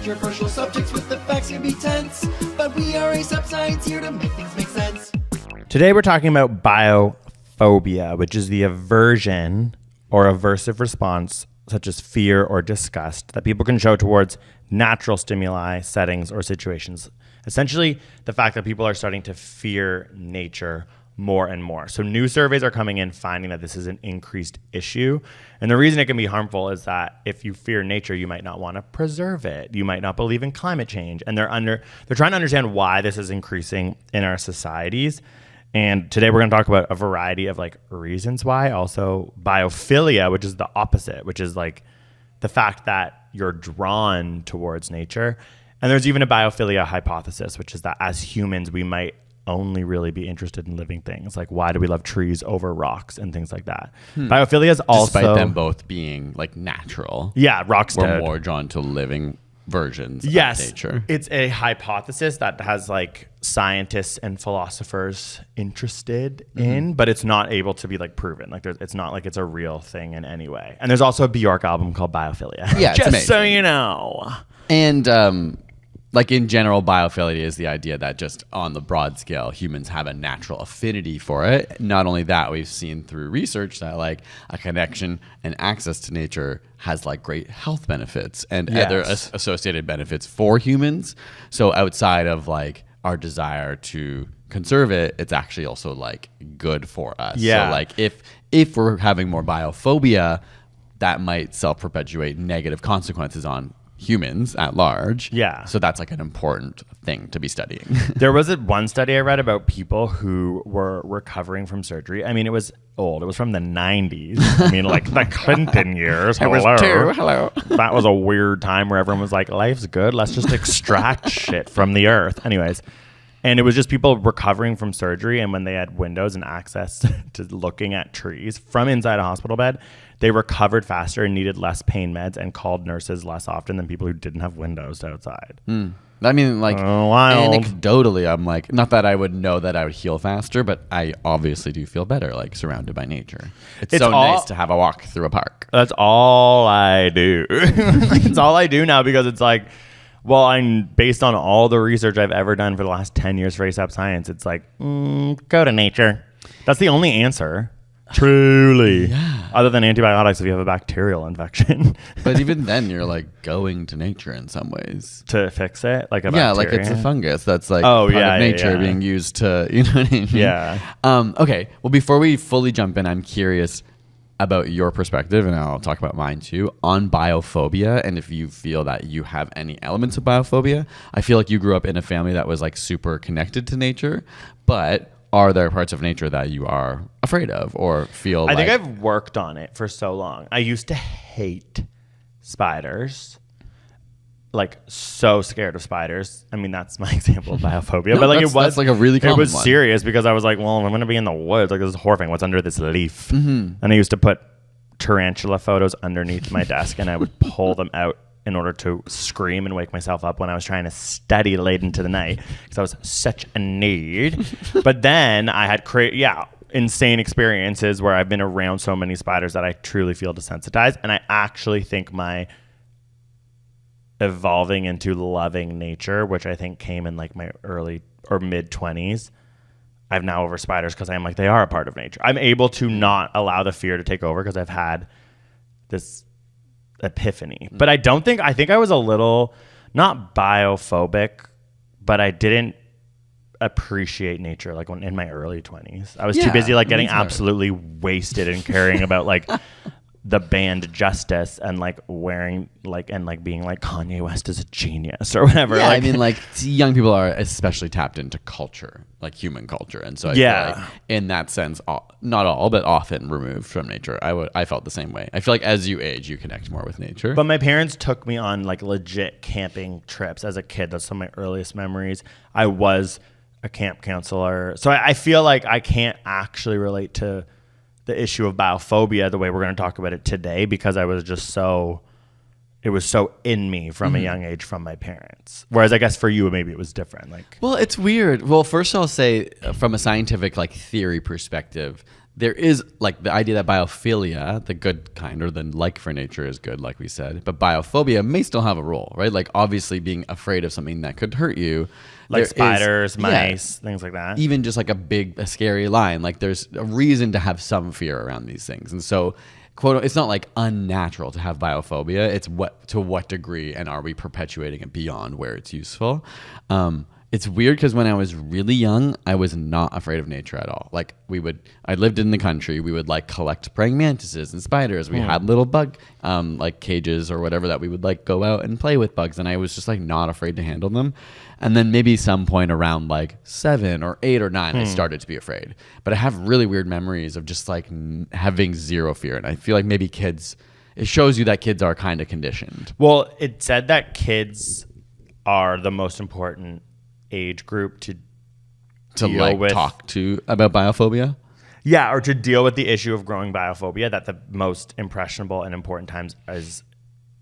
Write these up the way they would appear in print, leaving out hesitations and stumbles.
controversial subjects with the facts can be tense, but we are a sub-science here to make things make sense. Today we're talking about biophobia, which is the aversion or aversive response, such as fear or disgust, that people can show towards natural stimuli, settings, or situations. Essentially, the fact that people are starting to fear nature more and more. So new surveys are coming in finding that this is an increased issue. And the reason it can be harmful is that if you fear nature, you might not want to preserve it. You might not believe in climate change. And they're trying to understand why this is increasing in our societies. And today we're going to talk about a variety of like reasons why. Also biophilia, which is the opposite, which is like the fact that you're drawn towards nature. And there's even a biophilia hypothesis, which is that as humans, we might only really be interested in living things. Like, why do we love trees over rocks and things like that? Biophilia is also... Despite them both being like natural. Yeah, rocks we're more drawn to living versions of nature. It's a hypothesis that has like scientists and philosophers interested in, but it's not able to be like proven. Like it's not like it's a real thing in any way. And there's also a Bjork album called Biophilia. Yeah, just so you know. And like in general, biofility is the idea that just on the broad scale, humans have a natural affinity for it. Not only that, we've seen through research that like a connection and access to nature has like great health benefits and other associated benefits for humans. So outside of like our desire to conserve it, it's actually also like good for us. Yeah. So like if we're having more biophobia, that might self-perpetuate negative consequences on humans at large. Yeah. So that's like an important thing to be studying. There was one study I read about people who were recovering from surgery. I mean, it was old. It was from the 90s. I mean, like the Clinton years. Hello. That was a weird time where everyone was like, life's good. Let's just extract shit from the earth. Anyways. And it was just people recovering from surgery. And when they had windows and access to looking at trees from inside a hospital bed, they recovered faster and needed less pain meds and called nurses less often than people who didn't have windows outside. I mean, like anecdotally, I'm like, not that I would know that I would heal faster, but I obviously do feel better, like surrounded by nature. It's so nice to have a walk through a park. That's all I do. It's all I do now because it's like, well, I'm based on all the research I've ever done for the last 10 years for ASAP Science. It's like, go to nature. That's the only answer. Truly. Yeah. Other than antibiotics if you have a bacterial infection. But even then, you're like going to nature in some ways. To fix it? Like a bacteria? Yeah, like it's a fungus that's like part of nature being used to, you know what I mean? Yeah. Okay, well, before we fully jump in, I'm curious about your perspective, and I'll talk about mine too, on biophobia, and if you feel that you have any elements of biophobia. I feel like you grew up in a family that was like super connected to nature, but are there parts of nature that you are afraid of or feel I think I've worked on it for so long. I used to hate spiders. Like so scared of spiders. I mean, that's my example of biophobia. No, but like that's like a really common It was one. serious because I was like, well, I'm going to be in the woods. Like this is horrifying. What's under this leaf? And I used to put tarantula photos underneath my desk and I would pull them out in order to scream and wake myself up when I was trying to study late into the night because I was such a nerd. But then I had insane experiences where I've been around so many spiders that I truly feel desensitized. And I actually think my evolving into loving nature, which I think came in like my early or mid 20s, I've now over spiders because I'm like, they are a part of nature. I'm able to not allow the fear to take over because I've had this epiphany. But I think I was a little, not biophobic, but I didn't appreciate nature like when in my early 20s. I was too busy like getting absolutely wasted and caring about like the band Justice and like wearing like and like being like Kanye West is a genius or whatever. Yeah, like, I mean, like young people are especially tapped into culture, like human culture, and so I feel like in that sense, not all, but often removed from nature. I felt the same way. I feel like as you age, you connect more with nature. But my parents took me on like legit camping trips as a kid. That's some of my earliest memories. I was a camp counselor, so I feel like I can't actually relate to the issue of biophobia the way we're going to talk about it today because I was just so, it was so in me from a young age from my parents. Whereas I guess for you, maybe it was different. Like, well, it's weird. Well, first I'll say from a scientific like theory perspective, there is like the idea that biophilia, the good kind or the like for nature is good, like we said, but biophobia may still have a role, right? Like obviously being afraid of something that could hurt you. Like there spiders, is, mice, things like that. even just like a scary line. Like there's a reason to have some fear around these things. And so it's not like unnatural to have biophobia. It's to what degree, and are we perpetuating it beyond where it's useful? It's weird because when I was really young, I was not afraid of nature at all. Like I lived in the country. We would like collect praying mantises and spiders. We had little bug like cages or whatever that we would like go out and play with bugs. And I was just like not afraid to handle them. And then maybe some point around like 7 or 8 or 9, I started to be afraid. But I have really weird memories of just like having zero fear. And I feel like maybe it shows you that kids are kind of conditioned. Well, it said that kids are the most important age group to like talk to about biophobia. Yeah, or to deal with the issue of growing biophobia, that the most impressionable and important times is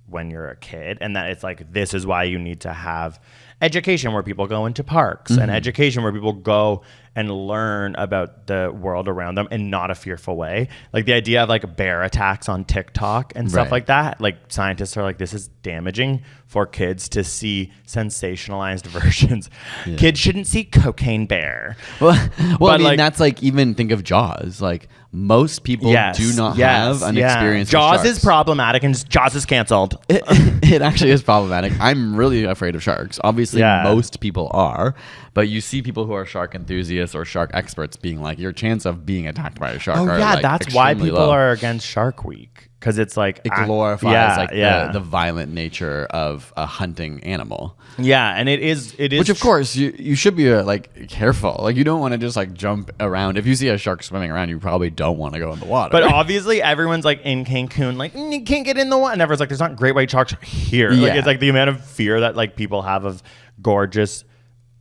when you're a kid, and that it's like, this is why you need to have education where people go into parks and education where people go and learn about the world around them in not a fearful way. Like the idea of like bear attacks on TikTok and stuff like that. Like scientists are like, this is damaging for kids to see sensationalized versions. Yeah. Kids shouldn't see cocaine bear. Well, I mean, like, that's like, even think of Jaws. Like most people do not have an experience Jaws with sharks. Is problematic, and Jaws is canceled. It actually is problematic. I'm really afraid of sharks. Obviously, most people are. But you see people who are shark enthusiasts or shark experts being like, your chance of being attacked by a shark are like that's why people are against Shark Week. Because it's like... It glorifies the violent nature of a hunting animal. Yeah, and it is... Which, of course, you should be like careful. Like, you don't want to just like jump around. If you see a shark swimming around, you probably don't want to go in the water. But obviously, everyone's like in Cancun, like, you can't get in the water. And everyone's like, there's not great white sharks here. Yeah. Like, it's like the amount of fear that like people have of gorgeous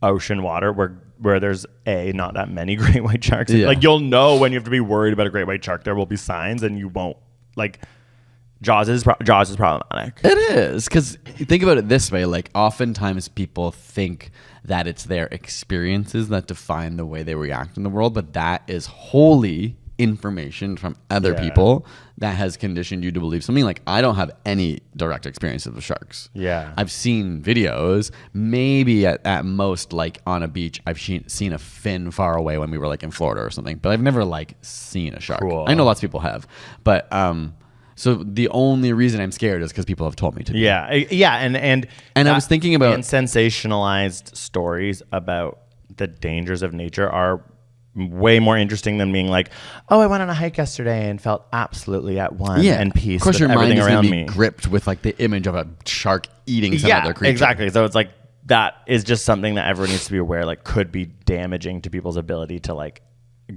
ocean water where there's not that many great white sharks. Yeah. Like, you'll know when you have to be worried about a great white shark. There will be signs, and you won't. Like, Jaws is problematic. It is, because think about it this way. Like, oftentimes people think that it's their experiences that define the way they react in the world, but that is wholly information from other people that has conditioned you to believe something. Like, I don't have any direct experiences with sharks. Yeah. I've seen videos, maybe at most like on a beach, I've seen a fin far away when we were like in Florida or something, but I've never like seen a shark. Cool. I know lots of people have, but so the only reason I'm scared is because people have told me to. Yeah. And I was thinking about... And sensationalized stories about the dangers of nature are way more interesting than being like, oh, I went on a hike yesterday and felt absolutely at one and peace with everything around me. Gripped with like the image of a shark eating some other creature. Exactly. So it's like, that is just something that everyone needs to be aware, like, could be damaging to people's ability to like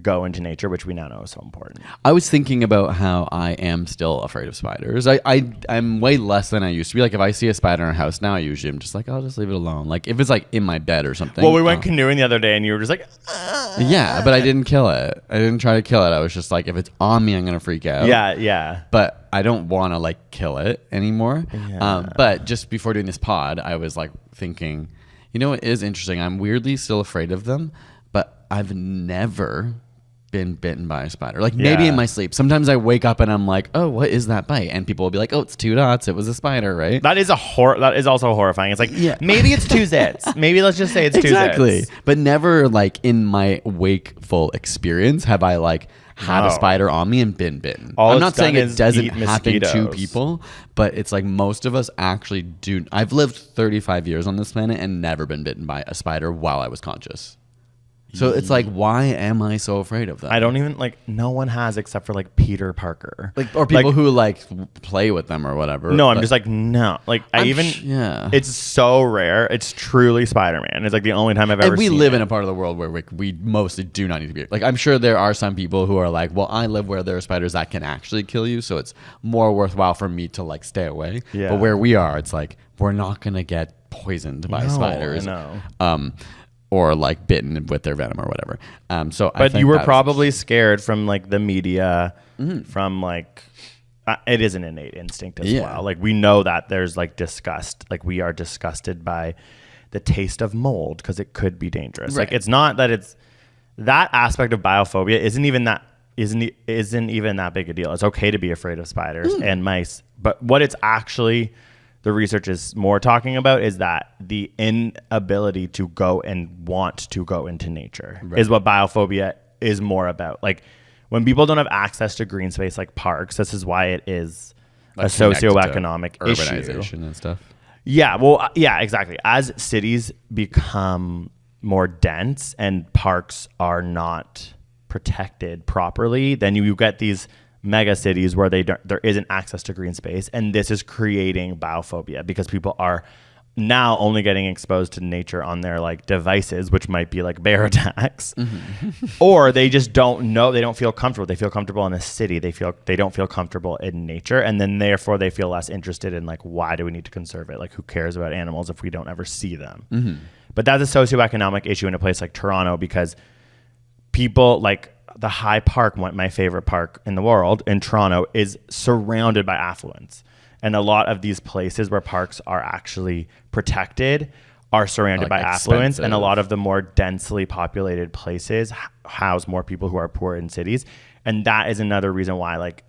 go into nature, which we now know is so important. I was thinking about how I am still afraid of spiders. I'm way less than I used to be. Like, if I see a spider in a house now, I usually am just like, I'll just leave it alone. Like, if it's like in my bed or something. Well, we went canoeing the other day and you were just like, yeah, but I didn't kill it. I didn't try to kill it. I was just like, if it's on me, I'm going to freak out. Yeah. But I don't want to like kill it anymore. Yeah. But just before doing this pod, I was like thinking, you know what is interesting? I'm weirdly still afraid of them, but I've never been bitten by a spider. Like, maybe in my sleep. Sometimes I wake up and I'm like, oh, what is that bite? And people will be like, oh, it's 2 dots. It was a spider, right? That is also horrifying. It's like, maybe it's 2 zits. Maybe let's just say it's 2 zits. Exactly. But never like in my wakeful experience have I like had a spider on me and been bitten. I'm not saying it doesn't happen to people, but it's like most of us actually do. I've lived 35 years on this planet and never been bitten by a spider while I was conscious. So it's like, why am I so afraid of them? I don't even like. No one has except for like Peter Parker, like, or people who like play with them or whatever. No, I'm just like, no. Like, it's so rare. It's truly Spider-Man. It's like the only time I've ever. And we seen live in a part of the world where we mostly do not need to be. Like, I'm sure there are some people who are like, well, I live where there are spiders that can actually kill you, so it's more worthwhile for me to like stay away. Yeah. But where we are, it's like we're not gonna get poisoned by spiders. No. Or like bitten with their venom or whatever. But you were probably scared from like the media, from like, it is an innate instinct as well. Like, we know that there's like disgust. Like, we are disgusted by the taste of mold because it could be dangerous. Right. Like, it's not that that aspect of biophobia isn't even that isn't even that big a deal. It's okay to be afraid of spiders and mice. But what it's actually, the research is more talking about is that the inability to go and want to go into nature is what biophobia is more about. Like when people don't have access to green space like parks, this is why it is like a socioeconomic urbanization issue and stuff. Yeah, well, yeah, exactly. As cities become more dense and parks are not protected properly, then you get these mega cities where there isn't access to green space, and this is creating biophobia because people are now only getting exposed to nature on their like devices, which might be like bear attacks, or they just don't know, they don't feel comfortable. They feel comfortable in a city. They don't feel comfortable in nature, and then therefore they feel less interested in like, why do we need to conserve it? Like, who cares about animals if we don't ever see them? But that's a socioeconomic issue in a place like Toronto because people like the High Park, my favorite park in the world in Toronto, is surrounded by affluents. And a lot of these places where parks are actually protected are surrounded by affluents. And a lot of the more densely populated places house more people who are poor in cities. And that is another reason why like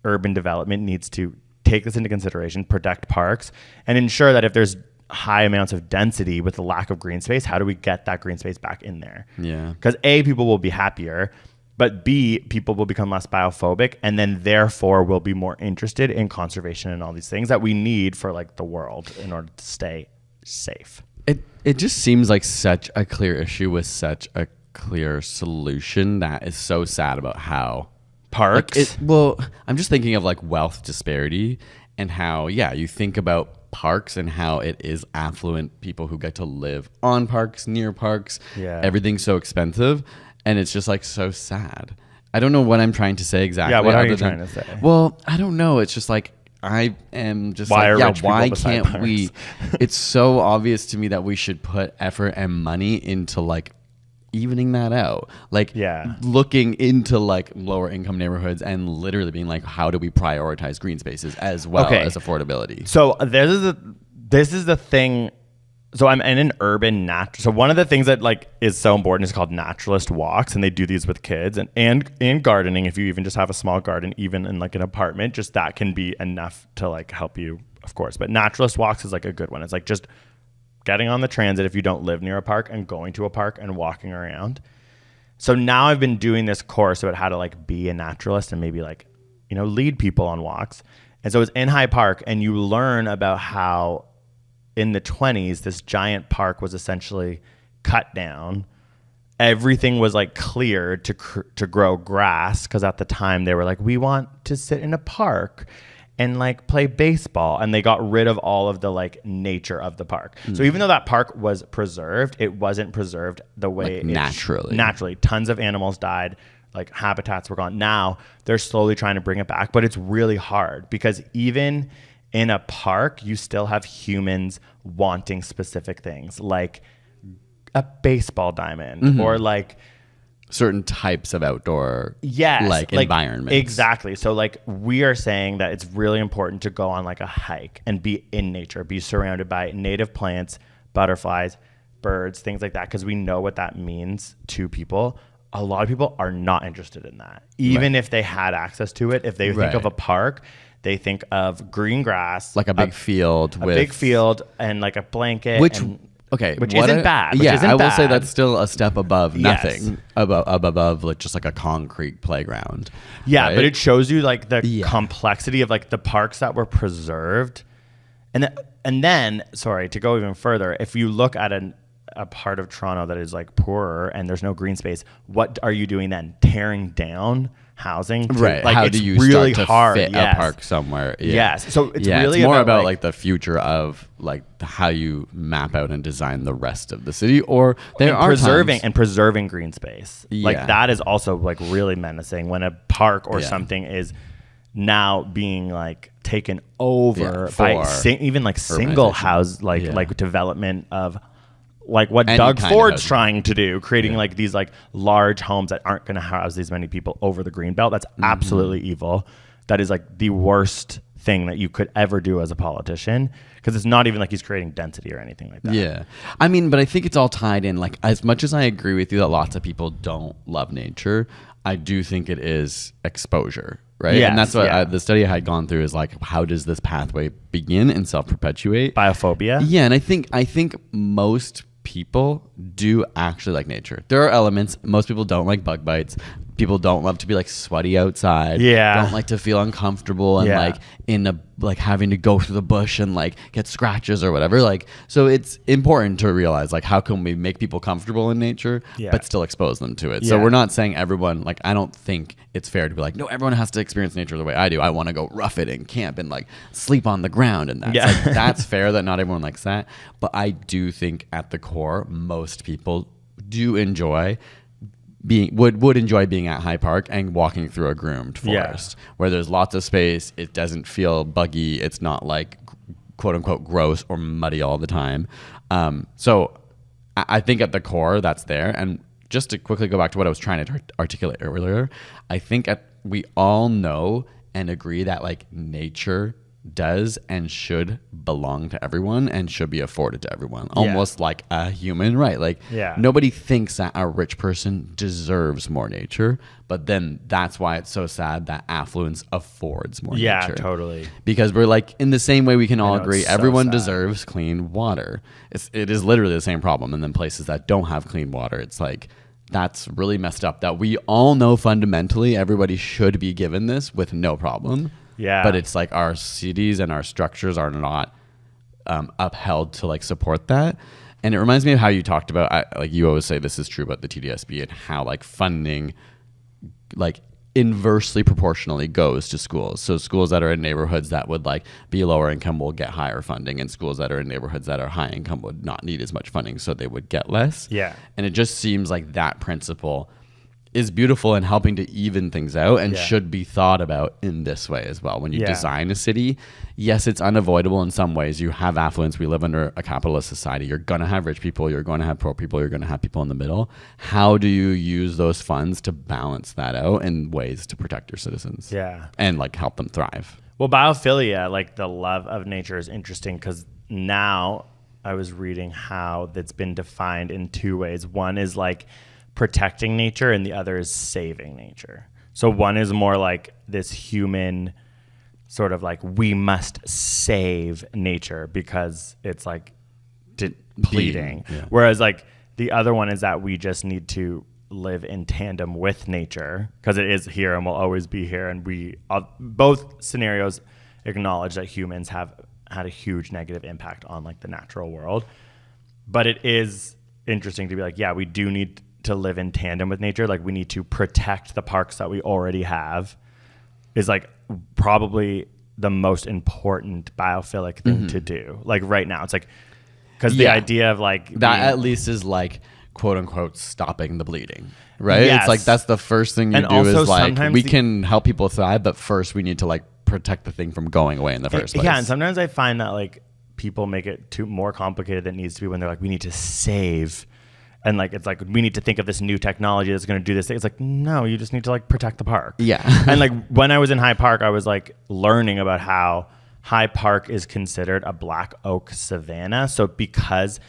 urban development needs to take this into consideration, protect parks, and ensure that if there's high amounts of density with the lack of green space, how do we get that green space back in there? Yeah. Because A, people will be happier, but B, people will become less biophobic, and then therefore will be more interested in conservation and all these things that we need for like the world in order to stay safe. It just seems like such a clear issue with such a clear solution that is so sad about how parks. Well, I'm just thinking of like wealth disparity and how, yeah, you think about parks and how it is affluent people who get to live on parks, near parks. Yeah. Everything's so expensive. And it's just like so sad. I don't know what I'm trying to say exactly. Yeah, what are you trying to say? Well, I don't know. It's just like I am just why like, yeah, why can't we? It's so obvious to me that we should put effort and money into like evening that out. Like looking into like lower income neighborhoods and literally being like, how do we prioritize green spaces as well as affordability? So this is the thing. So I'm in an urban natural. So one of the things that like is so important is called naturalist walks, and they do these with kids and gardening. If you even just have a small garden, even in like an apartment, just that can be enough to like help you, of course. But naturalist walks is like a good one. It's like just getting on the transit if you don't live near a park and going to a park and walking around. So now I've been doing this course about how to like be a naturalist and maybe like, you know, lead people on walks. And so it's in High Park, and you learn about how in the 1920s, this giant park was essentially cut down. Everything was like cleared to grow grass, because at the time they were like, we want to sit in a park and like play baseball, and they got rid of all of the like nature of the park. So even though that park was preserved, it wasn't preserved the way like naturally. Tons of animals died, like habitats were gone. Now they're slowly trying to bring it back, but it's really hard because even in a park, you still have humans wanting specific things, like a baseball diamond or like certain types of outdoor environments. Exactly. So like we are saying that it's really important to go on like a hike and be in nature, be surrounded by native plants, butterflies, birds, things like that, because we know what that means to people. A lot of people are not interested in that. Even if they had access to it, if they think of a park, they think of green grass, like a big field, and like a blanket, which isn't bad. I will say that's still a step above nothing, above like just like a concrete playground. Yeah, right? But it shows you like the complexity of like the parks that were preserved, and then sorry to go even further. If you look at a part of Toronto that is like poorer and there's no green space, what are you doing then? Tearing down housing, right? Like, how it's do you really start to hard fit a park somewhere? Yes, so it's really it's more about like the future of like how you map out and design the rest of the city, or there are preserving green space. Like that is also like really menacing when a park or something is now being like taken over by even like single house like development of like what Doug Ford's trying to do, creating like these like large homes that aren't going to house these many people over the greenbelt. That's absolutely evil. That is like the worst thing that you could ever do as a politician, because it's not even like he's creating density or anything like that. Yeah. I mean, but I think it's all tied in. Like, as much as I agree with you that lots of people don't love nature, I do think it is exposure, right? Yes, and that's what yeah. the study I had gone through is like, how does this pathway begin and self-perpetuate? Biophobia. Yeah, and I think most people do actually like nature. There are elements. Most people don't like bug bites. People don't love to be like sweaty outside. Yeah. Don't like to feel uncomfortable and Yeah. like in a like having to go through the bush and like get scratches or whatever. Like, so it's important to realize like how can we make people comfortable in nature Yeah. but still expose them to it. So Yeah. we're not saying everyone, like, I don't think it's fair to be like, no, everyone has to experience nature the way I do. I want to go rough it and camp and like sleep on the ground and that's Yeah. like, that's fair that not everyone likes that. But I do think at the core, most people do enjoy would enjoy being at High Park and walking through a groomed forest where there's lots of space. It doesn't feel buggy. It's not like quote unquote gross or muddy all the time. So I think at the core that's there. And just to quickly go back to what I was trying to articulate earlier, I think we all know and agree that like nature does and should belong to everyone and should be afforded to everyone, almost like a human right. Like nobody thinks that a rich person deserves more nature, but then that's why it's so sad that affluence affords more nature. Yeah, totally. Because we're like, in the same way we can all agree, it's so everyone sad. deserves clean water. It is literally the same problem. And then places that don't have clean water, it's like, that's really messed up that we all know fundamentally everybody should be given this with no problem. Yeah. But it's like our cities and our structures are not upheld to like support that. And it reminds me of how you talked about, like you always say this is true about the TDSB and how like funding like inversely proportionally goes to schools. So schools that are in neighborhoods that would like be lower income will get higher funding, and schools that are in neighborhoods that are high income would not need as much funding, so they would get less. Yeah. And it just seems like that principle is beautiful in helping to even things out and should be thought about in this way as well. When you design a city, yes, it's unavoidable in some ways. You have affluence. We live under a capitalist society. You're going to have rich people. You're going to have poor people. You're going to have people in the middle. How do you use those funds to balance that out in ways to protect your citizens? Yeah. And like help them thrive? Well, biophilia, like the love of nature, is interesting because now I was reading how that's been defined in two ways. One is like protecting nature and the other is saving nature. So one is more like this human sort of like, we must save nature because it's like depleting. Yeah. Whereas like the other one is that we just need to live in tandem with nature because it is here and will always be here. And we both scenarios acknowledge that humans have had a huge negative impact on like the natural world. But it is interesting to be like, yeah, we do need to live in tandem with nature. Like we need to protect the parks that we already have is like probably the most important biophilic thing to do. Like right now, it's like, because the idea of like that at least is like quote unquote stopping the bleeding, right? Yes. It's like that's the first thing you And do also is like sometimes we can help people thrive, but first we need to like protect the thing from going away in the first place. Yeah, and sometimes I find that like people make it too more complicated than it needs to be when they're like, we need to save. And like, it's like, we need to think of this new technology that's going to do this thing. It's like, no, you just need to like protect the park. Yeah. And like when I was in High Park, I was like learning about how High Park is considered a black oak savanna. So because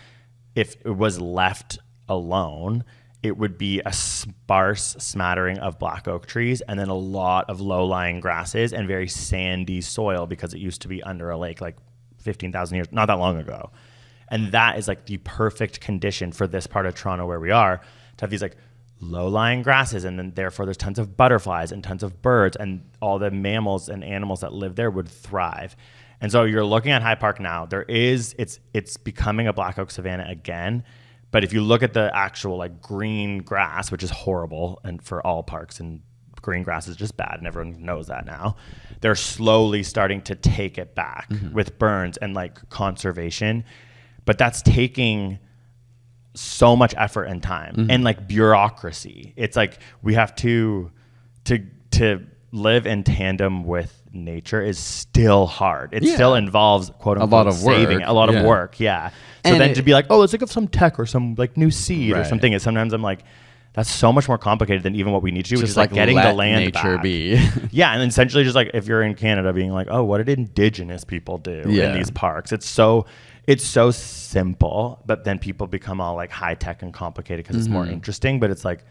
if it was left alone, it would be a sparse smattering of black oak trees and then a lot of low-lying grasses and very sandy soil because it used to be under a lake like 15,000 years, not that long ago. And that is like the perfect condition for this part of Toronto where we are to have these like low-lying grasses, and then therefore there's tons of butterflies and tons of birds, and all the mammals and animals that live there would thrive. And so you're looking at High Park now. It's becoming a black oak savanna again. But if you look at the actual like green grass, which is horrible, and for all parks, and green grass is just bad, and everyone knows that now, they're slowly starting to take it back with burns and like conservation. But that's taking so much effort and time and like bureaucracy. It's like we have to live in tandem with nature is still hard. It still involves quote unquote a lot of saving, work. a lot of work. Yeah. So And then to be like, oh, let's think of some tech or some like new seed or something. And sometimes I'm like, that's so much more complicated than even what we need to do, which is like getting the land nature back. be. Yeah, and essentially just like if you're in Canada being like, oh, what did indigenous people do in these parks? It's so simple, but then people become all like high tech and complicated because it's more interesting. But it's like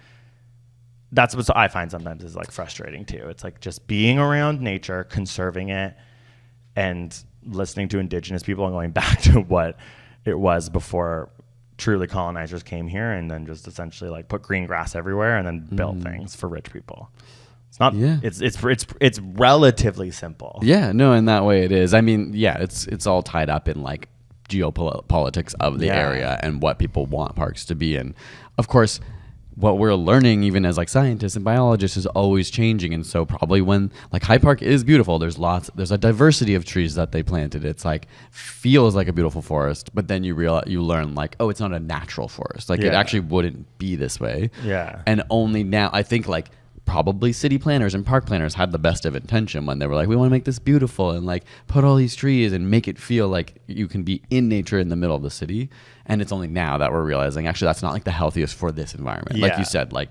that's what I find sometimes is like frustrating too. It's like just being around nature, conserving it, and listening to indigenous people and going back to what it was before truly colonizers came here, and then just essentially like put green grass everywhere and then build things for rich people. It's not. Yeah. It's relatively simple. Yeah. No. In that way, it is. I mean, yeah. It's all tied up in like geopolitics of the area and what people want parks to be. And of course, what we're learning even as like scientists and biologists is always changing. And so probably when like Hyde Park is beautiful, there's a diversity of trees that they planted. It's like feels like a beautiful forest, but then you learn like, oh, it's not a natural forest. Like it actually wouldn't be this way. Yeah. And only now I think like probably city planners and park planners had the best of intention when they were like, we want to make this beautiful and like put all these trees and make it feel like you can be in nature in the middle of the city. And it's only now that we're realizing actually that's not like the healthiest for this environment. Like you said, like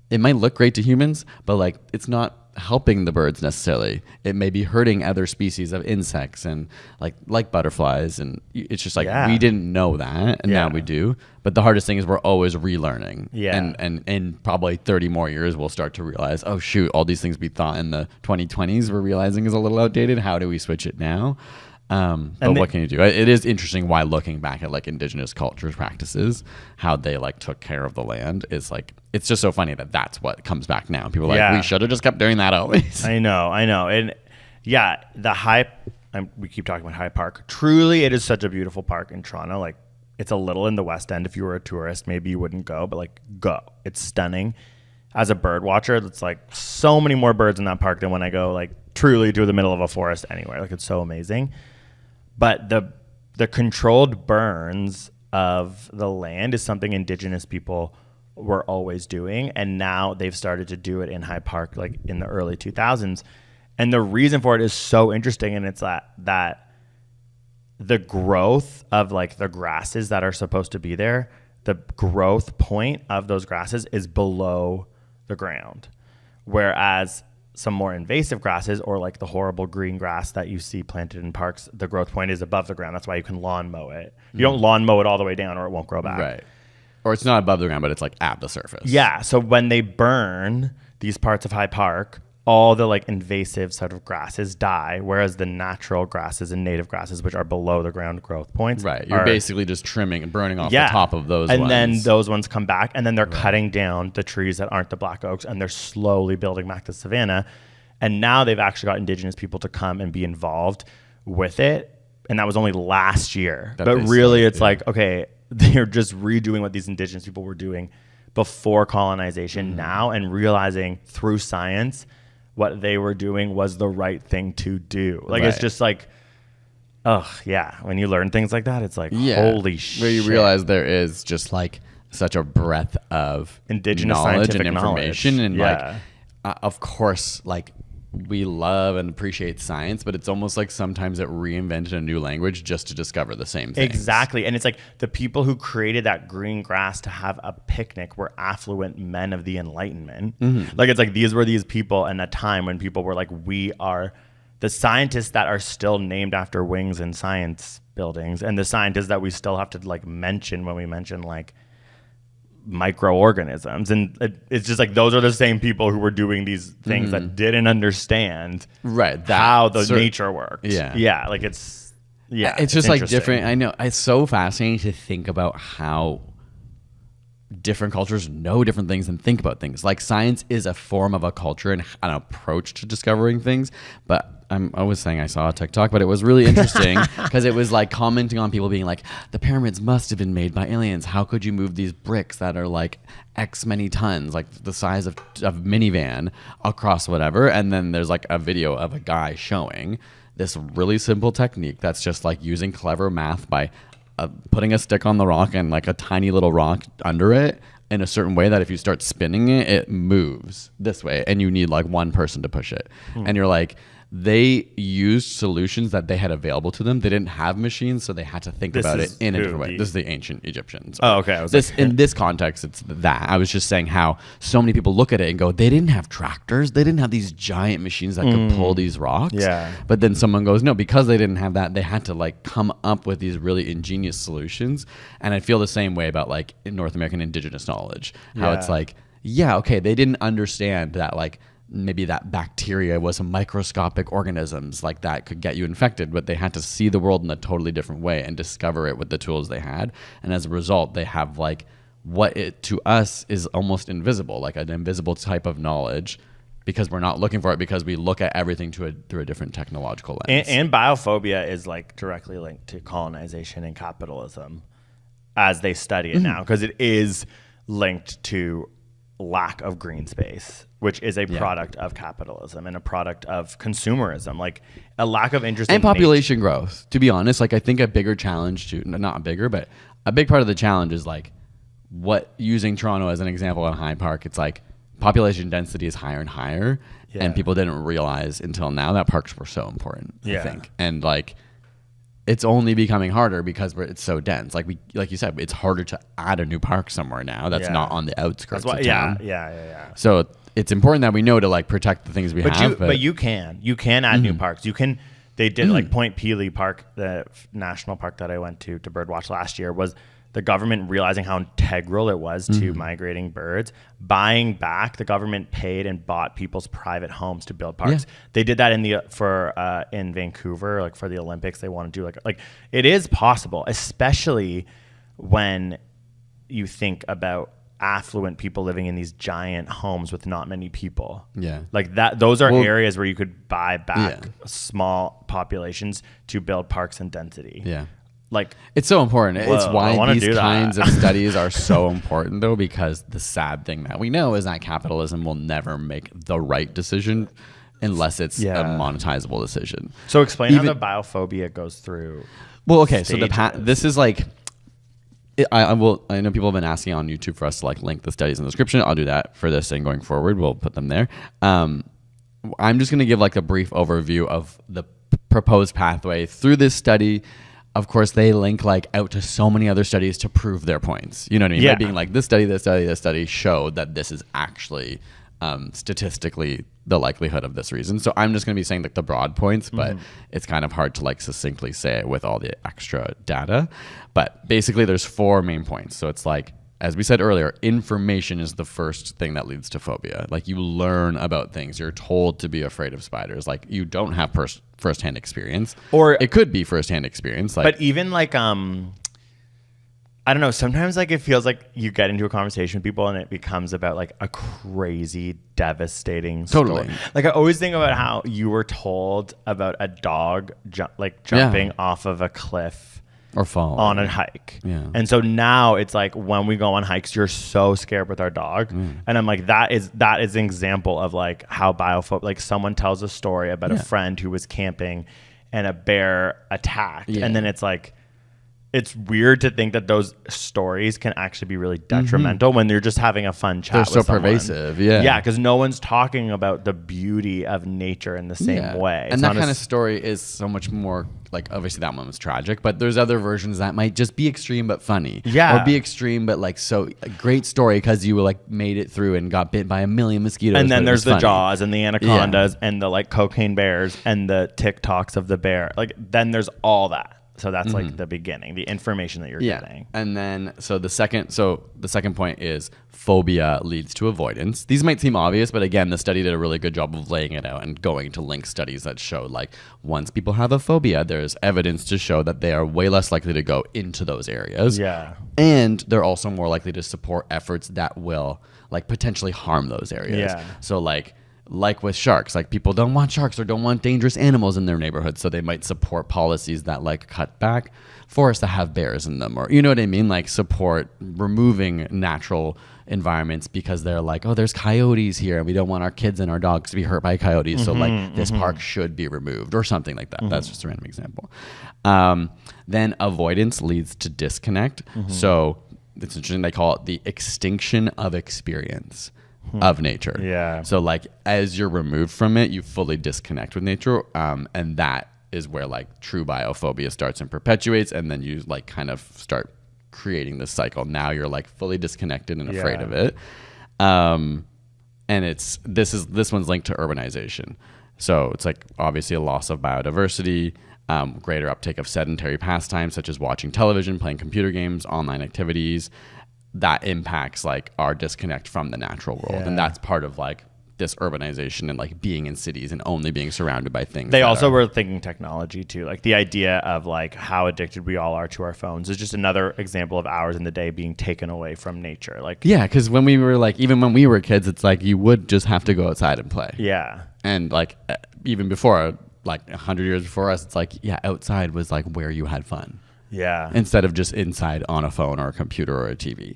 it might look great to humans, but like it's not helping the birds necessarily. It may be hurting other species of insects and like butterflies. And it's just like we didn't know that, and now we do. But the hardest thing is we're always relearning. Yeah. And in probably 30 more years, we'll start to realize, oh shoot, all these things we thought in the 2020s we're realizing is a little outdated. How do we switch it now? But what can you do? It is interesting why looking back at like indigenous cultures practices, how they like took care of the land is like, it's just so funny that that's what comes back now. People are like, we should have just kept doing that always. I know. And yeah, we keep talking about Hyde Park. Truly, it is such a beautiful park in Toronto. Like it's a little in the West End. If you were a tourist, maybe you wouldn't go, but like go. It's stunning. As a bird watcher, it's like so many more birds in that park than when I go like truly to the middle of a forest anywhere. Like it's so amazing. But the controlled burns of the land is something indigenous people were always doing, and now they've started to do it in Hyde Park like in the early 2000s. And the reason for it is so interesting, and it's that the growth of like the grasses that are supposed to be there, the growth point of those grasses is below the ground, whereas some more invasive grasses or like the horrible green grass that you see planted in parks, the growth point is above the ground. That's why you can lawn mow it. You don't lawn mow it all the way down or it won't grow back. Right. Or it's not above the ground, but it's like at the surface. Yeah. So when they burn these parts of Hyde Park, all the like invasive sort of grasses die, whereas the natural grasses and native grasses, which are below the ground growth points. Right. You're basically just trimming and burning off the top of those ones. And then those ones come back, and then they're cutting down the trees that aren't the black oaks, and they're slowly building back the savanna. And now they've actually got indigenous people to come and be involved with it. And that was only last year. But really it's like, okay, they're just redoing what these indigenous people were doing before colonization now, and realizing through science what they were doing was the right thing to do. Like it's just like, when you learn things like that, it's like, holy shit. Where you realize there is just like such a breadth of indigenous knowledge and information knowledge. And like, of course, like we love and appreciate science, but it's almost like sometimes it reinvented a new language just to discover the same thing. Exactly. And it's like the people who created that green grass to have a picnic were affluent men of the Enlightenment. Like it's like these were these people in a time when people were like, we are the scientists that are still named after wings in science buildings, and the scientists that we still have to like mention when we mention like microorganisms. And it's just like those are the same people who were doing these things that didn't understand how the nature worked. Like it's just like different. I know it's so fascinating to think about how different cultures know different things and think about things. Like science is a form of a culture and an approach to discovering things. But I was saying I saw a TikTok, but it was really interesting because it was like commenting on people being like, the pyramids must have been made by aliens. How could you move these bricks that are like X many tons, like the size of minivan across whatever? And then there's like a video of a guy showing this really simple technique that's just like using clever math by putting a stick on the rock and like a tiny little rock under it in a certain way that if you start spinning it, it moves this way, and you need like one person to push it. And you're like, they used solutions that they had available to them. They didn't have machines, so they had to think about it in a different way. This is the ancient Egyptians. Oh, okay. In this context, it's that. I was just saying how so many people look at it and go, they didn't have tractors. They didn't have these giant machines that could pull these rocks. Yeah. But then someone goes, no, because they didn't have that, they had to like come up with these really ingenious solutions. And I feel the same way about like in North American indigenous knowledge, how it's like, yeah, okay, they didn't understand that like maybe that bacteria was a microscopic organisms like that could get you infected, but they had to see the world in a totally different way and discover it with the tools they had. And as a result, they have like what it to us is almost invisible, like an invisible type of knowledge, because we're not looking for it, because we look at everything through a different technological lens. And biophobia is like directly linked to colonization and capitalism as they study it now, because it is linked to lack of green space, which is a product of capitalism and a product of consumerism, like a lack of interest and in population growth. To be honest, like I think a bigger challenge not bigger, but a big part of the challenge is like what, using Toronto as an example in Hyde Park, it's like population density is higher and higher, and people didn't realize until now that parks were so important. I think, and like it's only becoming harder because it's so dense. Like you said, it's harder to add a new park somewhere now that's not on the outskirts of town. Yeah. So it's important that we know to like protect the things we have. But you can add new parks. You can. They did like Point Pelee Park, the national park that I went to birdwatch last year, was the government realizing how integral it was to migrating birds, buying back. The government paid and bought people's private homes to build parks. Yeah. They did that in Vancouver, like for the Olympics. They want to do like it is possible, especially when you think about affluent people living in these giant homes with not many people. Yeah, like that. Those are areas where you could buy back small populations to build parks and density. Yeah. Like it's so important. It's why these kinds of studies are so important, though, because the sad thing that we know is that capitalism will never make the right decision unless it's a monetizable decision. So explain how the biophobia goes through. Well, okay, stages. So this is like I know people have been asking on YouTube for us to like link the studies in the description. I'll do that for this, and going forward, we'll put them there. I'm just going to give like a brief overview of the proposed pathway through this study. Of course, they link like out to so many other studies to prove their points. You know what I mean? By being like, this study showed that this is actually statistically the likelihood of this reason. So I'm just going to be saying like the broad points, but it's kind of hard to like succinctly say it with all the extra data. But basically there's 4 main points. So it's like, as we said earlier, information is the first thing that leads to phobia. Like you learn about things. You're told to be afraid of spiders. Like you don't have firsthand experience, or it could be firsthand experience. Like, but even like, I don't know. Sometimes like it feels like you get into a conversation with people and it becomes about like a crazy, devastating story. Like I always think about how you were told about a dog jumping off of a cliff. Or fall on a hike. Yeah. And so now it's like when we go on hikes, you're so scared with our dog. And I'm like, that is an example of like how biophobic, like someone tells a story about a friend who was camping and a bear attacked. And then it's like, it's weird to think that those stories can actually be really detrimental when you're just having a fun chat. They're so pervasive. Yeah, because no one's talking about the beauty of nature in the same way. And that kind of story is so much more, like obviously that one was tragic, but there's other versions that might just be extreme but funny. Yeah. Or be extreme but like so a great story because you like made it through and got bit by a million mosquitoes. And then there's the Jaws and the anacondas and the like cocaine bears and the TikToks of the bear. Like then there's all that. So that's like the beginning, the information that you're getting. And then, so the second point is phobia leads to avoidance. These might seem obvious, but again, the study did a really good job of laying it out and going to link studies that show like once people have a phobia, there's evidence to show that they are way less likely to go into those areas. Yeah. And they're also more likely to support efforts that will like potentially harm those areas. Yeah. So like with sharks, like people don't want sharks or don't want dangerous animals in their neighborhood, so they might support policies that like cut back forests that have bears in them, or you know what I mean, like support removing natural environments because they're like, oh, there's coyotes here and we don't want our kids and our dogs to be hurt by coyotes, so like this park should be removed or something like that. That's just a random example. Then avoidance leads to disconnect. So it's interesting, they call it the extinction of experience of nature. Yeah. So like as you're removed from it, you fully disconnect with nature. And that is where like true biophobia starts and perpetuates. And then you like kind of start creating this cycle. Now you're like fully disconnected and afraid of it. And this one's linked to urbanization. So it's like obviously a loss of biodiversity, greater uptake of sedentary pastimes such as watching television, playing computer games, online activities. that impacts like our disconnect from the natural world. Yeah. And that's part of like this urbanization and like being in cities and only being surrounded by things. They also were thinking technology too. Like the idea of like how addicted we all are to our phones is just another example of hours in the day being taken away from nature. Like, yeah, because when we were like, even when we were kids, it's like you would just have to go outside and play. yeah. And like even before, like 100 years before us, it's like, yeah, outside was like where you had fun Yeah. instead of just inside on a phone or a computer or a TV.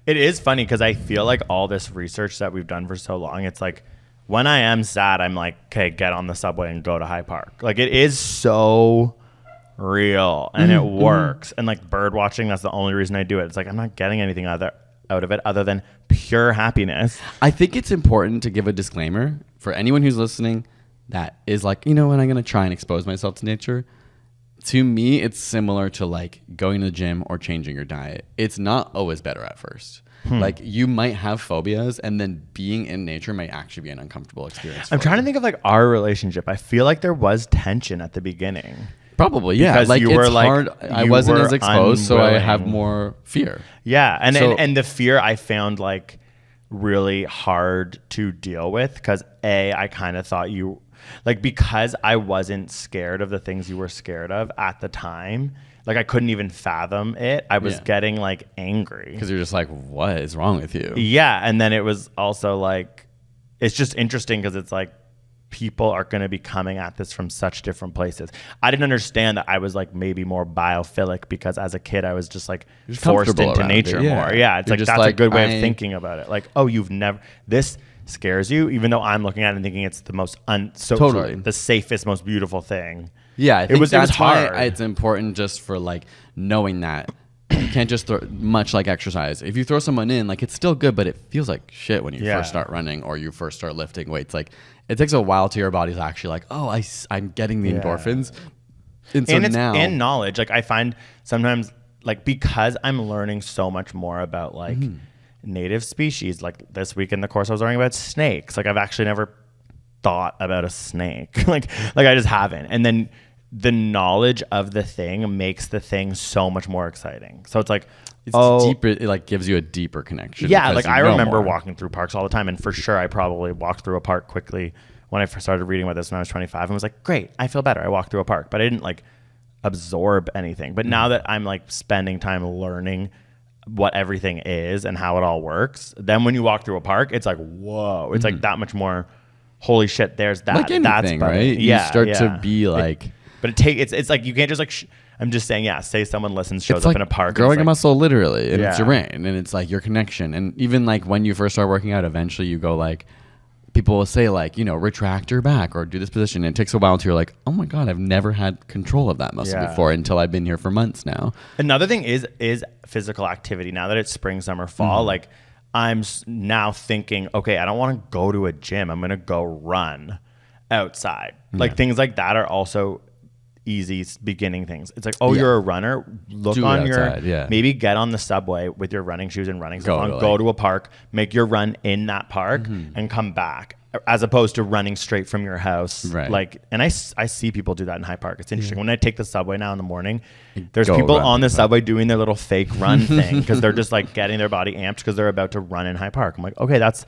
It is funny because I feel like all this research that we've done for so long, it's like when I am sad, I'm like, okay, get on the subway and go to Hyde Park. Like it is so real and it works. And like bird watching, that's the only reason I do it. It's like I'm not getting anything out of it other than pure happiness. I think it's important to give a disclaimer for anyone who's listening that is like, you know what, I'm going to try and expose myself to nature. To me, it's similar to like going to the gym or changing your diet. It's not always better at first. Like you might have phobias and then being in nature might actually be an uncomfortable experience. I'm trying to think of like our relationship. I feel like there was tension at the beginning. Probably, yeah. Because Like you it's were, like, hard. I you wasn't were as exposed, so I unwilling. have more fear. Yeah. And, So- and the fear I found like really hard to deal with because I kind of thought you like because I wasn't scared of the things you were scared of at the time. Like I couldn't even fathom it. I was Yeah. getting like angry. Because you're just like, what is wrong with you? Yeah. And then it was also like, it's just interesting because it's like people are going to be coming at this from such different places. I didn't understand that I was like maybe more biophilic because as a kid I was just like You're just forced comfortable into around nature it, yeah. more. Yeah. It's You're like just that's a like, good way of thinking about it. Like, oh, this scares you, even though I'm looking at it and thinking it's the most Totally. the safest, most beautiful thing. Yeah, I think it was that's hard. why it's important just for like knowing that you can't just throw much like exercise. If you throw someone in, like it's still good, but it feels like shit when you Yeah. first start running or you first start lifting weights. Like it takes a while till your body's actually like, oh, I'm getting the Yeah. endorphins. And so And it's now, in knowledge. Like I find sometimes like because I'm learning so much more about like native species, like this week in the course I was learning about snakes. Like I've actually never thought about a snake. like I just haven't. And then the knowledge of the thing makes the thing so much more exciting. So it's like, it's oh, deeper. It like gives you a deeper connection. yeah, because like you I know remember more. walking through parks all the time, and for sure I probably walked through a park quickly when I first started reading about this when I was 25 and was like, great, I feel better. I walked through a park, but I didn't like absorb anything. But now that I'm like spending time learning what everything is and how it all works, then when you walk through a park, it's like, whoa, it's like that much more. Holy shit, there's that. Like anything, better. right? Yeah, you start yeah. to be like. But it's like you can't just like. I'm just saying, yeah. Say someone listens, shows It's up like in a park, growing and a it's like, muscle literally, and it's your Yeah. brain, and it's like your connection. And even like when you first start working out, eventually you go like, people will say like, you know, retract your back or do this position. And it takes a while until you're like, oh my god, I've never had control of that muscle Yeah. before until I've been here for months now. Another thing is physical activity. Now that it's spring, summer, fall, like I'm now thinking, okay, I don't want to go to a gym. I'm gonna go run outside. Like things like that are also easy beginning things. It's like, oh, Yeah. you're a runner. Look Do it on your outside, yeah. maybe get on the subway with your running shoes and running stuff Go on. to, Go like- to a park, make your run in that park, and come back. As opposed to running straight from your house. Right. Like, and I see people do that in Hyde Park. It's interesting. When I take the subway now in the morning, there's Go people run on the in the subway doing their little fake run thing because they're just like getting their body amped because they're about to run in Hyde Park. I'm like, okay, that's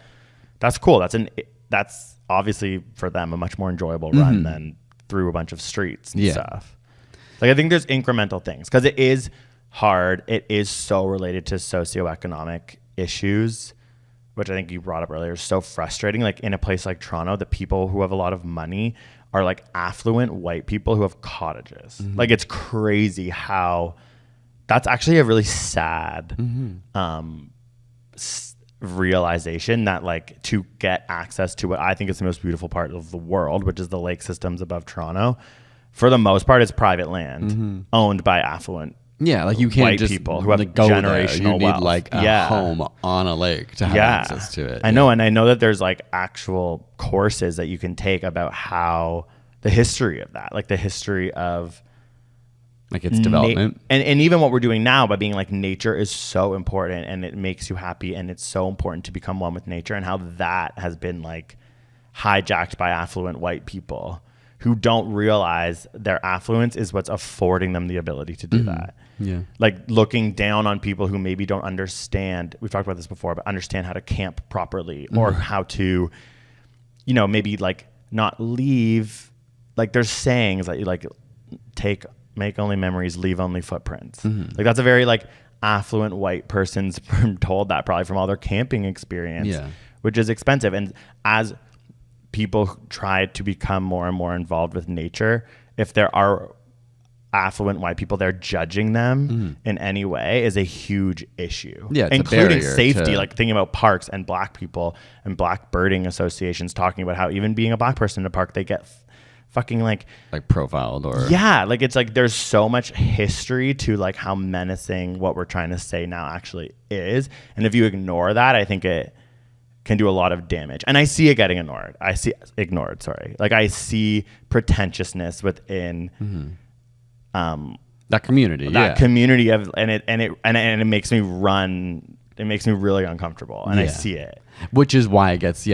cool. That's obviously for them a much more enjoyable run than through a bunch of streets and Yeah. stuff. Like I think there's incremental things because it is hard. It is so related to socioeconomic issues, which I think you brought up earlier, is so frustrating. Like in a place like Toronto, the people who have a lot of money are like affluent white people who have cottages. Like it's crazy how that's actually a really sad realization that like to get access to what I think is the most beautiful part of the world, which is the lake systems above Toronto, for the most part, it's private land owned by affluent Yeah, like you can't white just people who have like, go generational there. You need wealth. like a Yeah. home on a lake to have access to it. I know, and I know that there's like actual courses that you can take about how the history of that, like the history of Like its development. and even what we're doing now by being like nature is so important and it makes you happy and it's so important to become one with nature and how that has been like hijacked by affluent white people who don't realize their affluence is what's affording them the ability to do that. Yeah. Like looking down on people who maybe don't understand, we've talked about this before, but understand how to camp properly or how to, you know, maybe like not leave. Like there's sayings that you like make only memories, leave only footprints. Like that's a very like affluent white person's told that probably from all their camping experience, which is expensive. And as people try to become more and more involved with nature, if there are affluent white people there judging them in any way is a huge issue. Yeah, it's including a barrier safety, to... like thinking about parks and black people and black birding associations talking about how even being a black person in a park, they get fucking like profiled or like it's like there's so much history to like how menacing what we're trying to say now actually is. And if you ignore that, I think it can do a lot of damage. And I see it getting ignored. Like I see pretentiousness within that community. Community of and it makes me run. It makes me really uncomfortable, and I see it. Which is why it gets,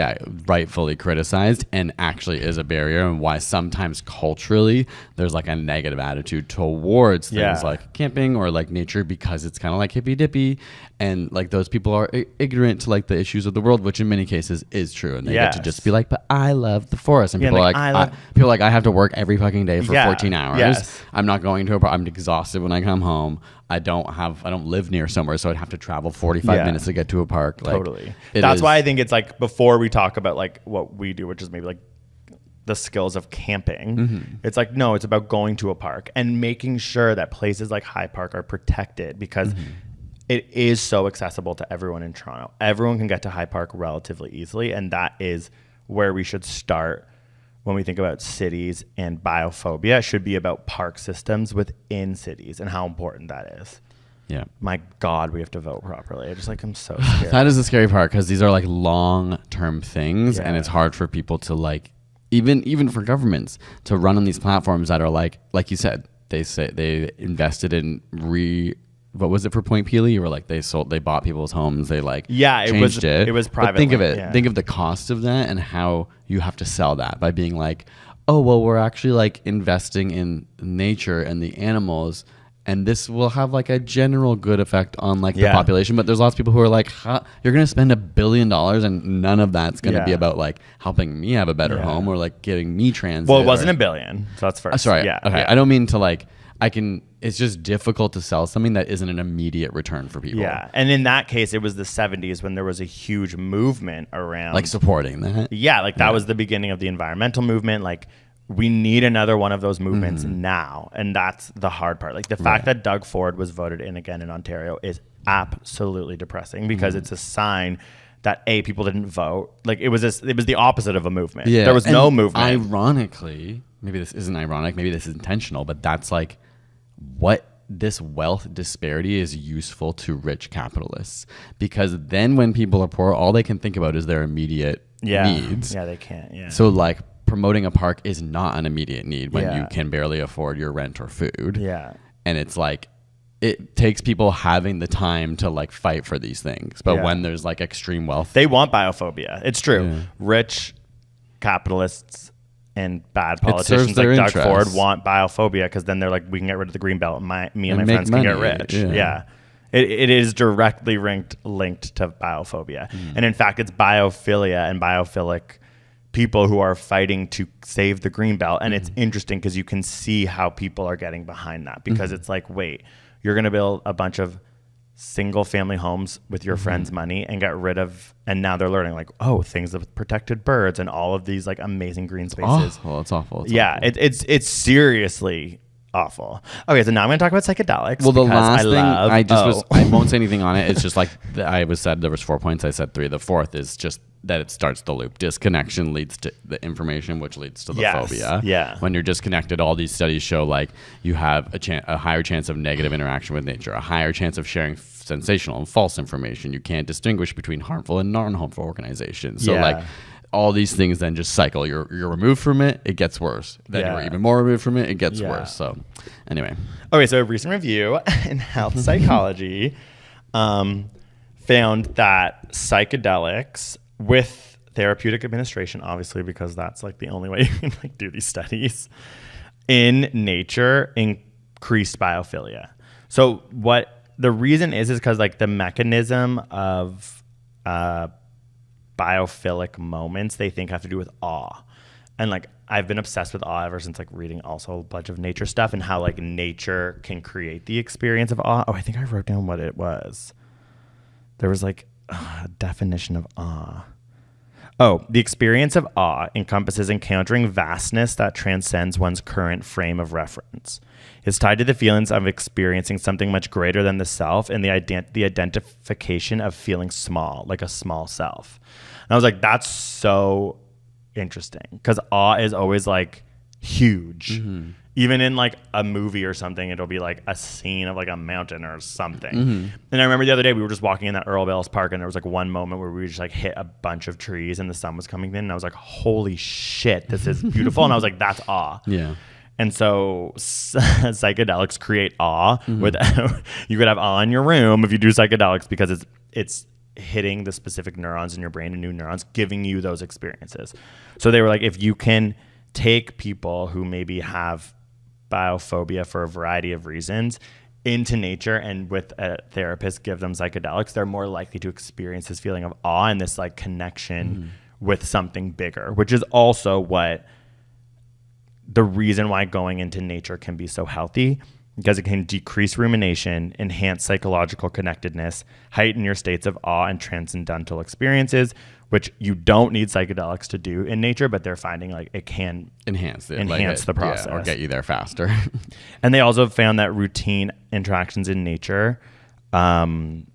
rightfully criticized and actually is a barrier, and why sometimes culturally there's like a negative attitude towards things like camping or like nature, because it's kind of like hippy dippy, and like those people are ignorant to like the issues of the world, which in many cases is true, and they get to just be like, but I love the forest, and people are like, I have to work every fucking day for 14 hours. I'm not going to I'm exhausted when I come home. I don't live near somewhere, so I'd have to travel 45 minutes to get to a park. Like, totally. That's why I think it's like, before we talk about like what we do, which is maybe like the skills of camping, it's like, no, it's about going to a park and making sure that places like High Park are protected, because it is so accessible to everyone in Toronto. Everyone can get to High Park relatively easily, and that is where we should start. When we think about cities and biophobia, it should be about park systems within cities and how important that is. Yeah. My God, we have to vote properly. I'm so scared. That is the scary part, because these are like long-term things, and it's hard for people to like, even for governments to run on these platforms that are like you said, they say they invested in what was it for Point Peely? You were like, they bought people's homes. They like changed it. It was private. But think of it. Think of the cost of that and how you have to sell that by being like, oh, well, we're actually like investing in nature and the animals, and this will have like a general good effect on like the population. But there's lots of people who are like, you're going to spend $1 billion and none of that's going to be about like helping me have a better home or like getting me transit. Well, it wasn't $1 billion. So that's first. Sorry. Yeah. Okay. I don't mean to like, it's just difficult to sell something that isn't an immediate return for people. Yeah. And in that case, it was the 70s when there was a huge movement around like supporting that. Yeah. Like that was the beginning of the environmental movement. Like we need another one of those movements now. And that's the hard part. Like the fact that Doug Ford was voted in again in Ontario is absolutely depressing, because it's a sign that people didn't vote. Like it was the opposite of a movement. Yeah. There was no movement. Ironically, maybe this isn't ironic, maybe this is intentional, but that's like what this wealth disparity is useful to rich capitalists, because then when people are poor, all they can think about is their immediate needs. Yeah, they can't. Yeah. So like promoting a park is not an immediate need when you can barely afford your rent or food. Yeah. And it's like, it takes people having the time to like fight for these things. But when there's like extreme wealth, they want biophobia. It's true. Yeah. Rich capitalists and bad politicians like Doug Ford want biophobia, because then they're like, we can get rid of the green belt, and me and my friends can get rich. Yeah. It is directly linked to biophobia. And in fact, it's biophilia and biophilic people who are fighting to save the green belt. And it's interesting because you can see how people are getting behind that, because it's like, wait, you're going to build a bunch of single family homes with your friends' money and get rid of, and now they're learning like, oh, things of protected birds and all of these like amazing green spaces. Oh, well, it's awful. It's seriously awful. Okay, so now I'm going to talk about psychedelics. Well, the last thing I won't say anything on it. It's just like there was 4 points. I said 3. The fourth is just that it starts the loop. Disconnection leads to the information, which leads to the phobia. Yeah. When you're disconnected, all these studies show like you have a higher chance of negative interaction with nature, a higher chance of sharing sensational and false information. You can't distinguish between harmful and non-harmful organizations. So like all these things then just cycle. You're removed from it, it gets worse. Then you're even more removed from it gets worse. So anyway. Okay, so a recent review in Health Psychology found that psychedelics with therapeutic administration, obviously, because that's like the only way you can like do these studies in nature, increased biophilia. So what the reason is because like the mechanism of biophilic moments they think have to do with awe. And like I've been obsessed with awe ever since like reading also a bunch of nature stuff and how like nature can create the experience of awe. Oh, I think I wrote down what it was. There was like a definition of awe. Oh, the experience of awe encompasses encountering vastness that transcends one's current frame of reference. It's tied to the feelings of experiencing something much greater than the self and the identification of feeling small, like a small self. And I was like, that's so interesting because awe is always like huge. Mm-hmm. Even in like a movie or something, it'll be like a scene of like a mountain or something. Mm-hmm. And I remember the other day we were just walking in that Earl Bells Park and there was like one moment where we just like hit a bunch of trees and the sun was coming in and I was like, holy shit, this is beautiful. And I was like, that's awe. Yeah. And so psychedelics create awe. Without you could have awe in your room if you do psychedelics because it's hitting the specific neurons in your brain and new neurons, giving you those experiences. So they were like, if you can take people who maybe have biophobia for a variety of reasons into nature and with a therapist give them psychedelics, they're more likely to experience this feeling of awe and this like connection with something bigger, which is also what the reason why going into nature can be so healthy, because it can decrease rumination, enhance psychological connectedness, heighten your states of awe and transcendental experiences, which you don't need psychedelics to do in nature, but they're finding like it can enhance the process or get you there faster. And they also found that routine interactions in nature, I'm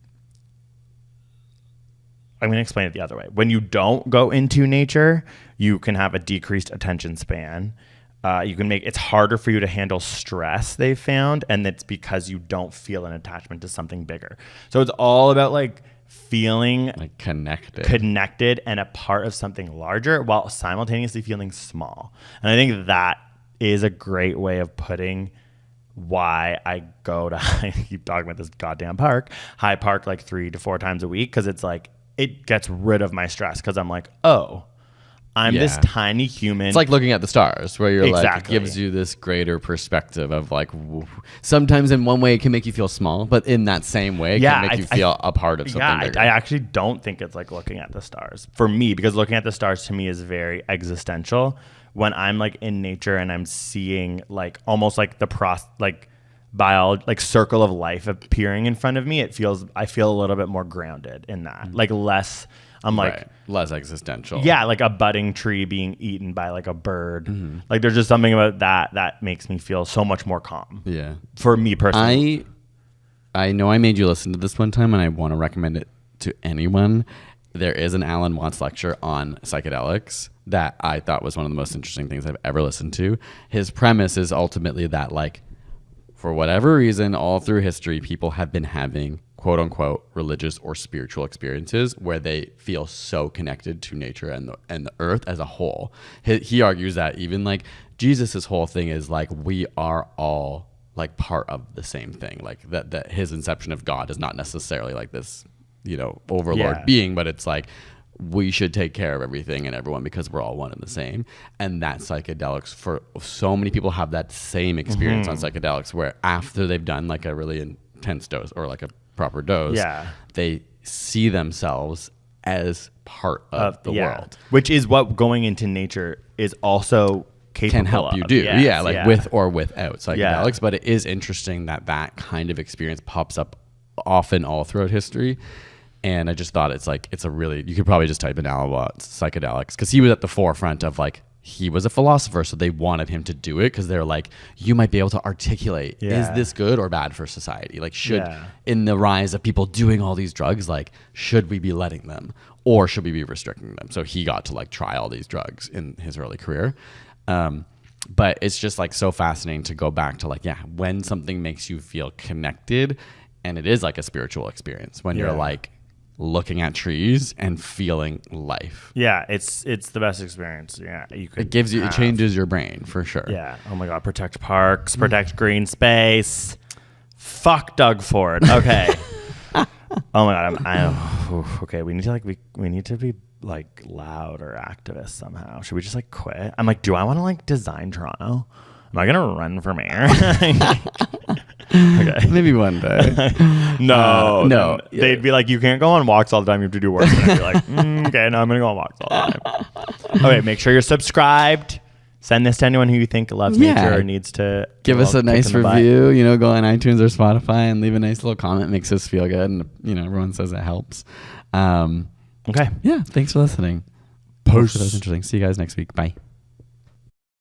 going to explain it the other way. When you don't go into nature, you can have a decreased attention span. It's harder for you to handle stress, they've found, and it's because you don't feel an attachment to something bigger. So it's all about like feeling like connected and a part of something larger while simultaneously feeling small. And I think that is a great way of putting why I go to I keep talking about this goddamn park, High Park, like 3 to 4 times a week, because it's like it gets rid of my stress because I'm like, oh, I'm this tiny human. It's like looking at the stars where you're like, it gives you this greater perspective of like, sometimes in one way it can make you feel small, but in that same way it can make you feel a part of something bigger. I actually don't think it's like looking at the stars for me, because looking at the stars to me is very existential. When I'm like in nature and I'm seeing like almost like biology, like circle of life appearing in front of me, I feel a little bit more grounded in that, like less. I'm like less existential. Yeah, like a budding tree being eaten by like a bird. Mm-hmm. Like there's just something about that makes me feel so much more calm. Yeah. For me personally. I know I made you listen to this one time and I want to recommend it to anyone. There is an Alan Watts lecture on psychedelics that I thought was one of the most interesting things I've ever listened to. His premise is ultimately that like for whatever reason, all through history, people have been having quote unquote religious or spiritual experiences where they feel so connected to nature and the earth as a whole. He argues that even like Jesus's whole thing is like we are all like part of the same thing. Like that his inception of God is not necessarily like this, overlord being, but it's like we should take care of everything and everyone because we're all one and the same. And that psychedelics, for so many people have that same experience on psychedelics where after they've done like a really intense dose or like a proper dose, they see themselves as part of the world, which is what going into nature is also capable can help you do. With or without psychedelics. But it is interesting that kind of experience pops up often all throughout history. And I just thought you could probably just type in Alan Watts psychedelics because he was at the forefront of like, he was a philosopher, so they wanted him to do it because they're like, you might be able to articulate, is this good or bad for society? Like, in the rise of people doing all these drugs, like, should we be letting them or should we be restricting them? So he got to like try all these drugs in his early career. But it's just like so fascinating to go back to like, when something makes you feel connected, and it is like a spiritual experience when you're like, looking at trees and feeling life. Yeah, it's the best experience. Yeah, it changes your brain for sure. Yeah. Oh my God, protect parks, protect green space. Fuck Doug Ford. Okay. Oh my God, okay. We need to be like loud or activist somehow. Should we just like quit? I'm like, do I want to like design Toronto? Am I gonna run for mayor? Okay. Maybe one day. No. They'd be like, you can't go on walks all the time. You have to do work. And I'd be like, okay, no, I'm gonna go on walks all the time. Okay, make sure you're subscribed. Send this to anyone who you think loves nature or needs to give us a nice review. Go on iTunes or Spotify and leave a nice little comment. Makes us feel good, and everyone says it helps. Okay. Yeah. Thanks for listening. That was interesting. See you guys next week. Bye.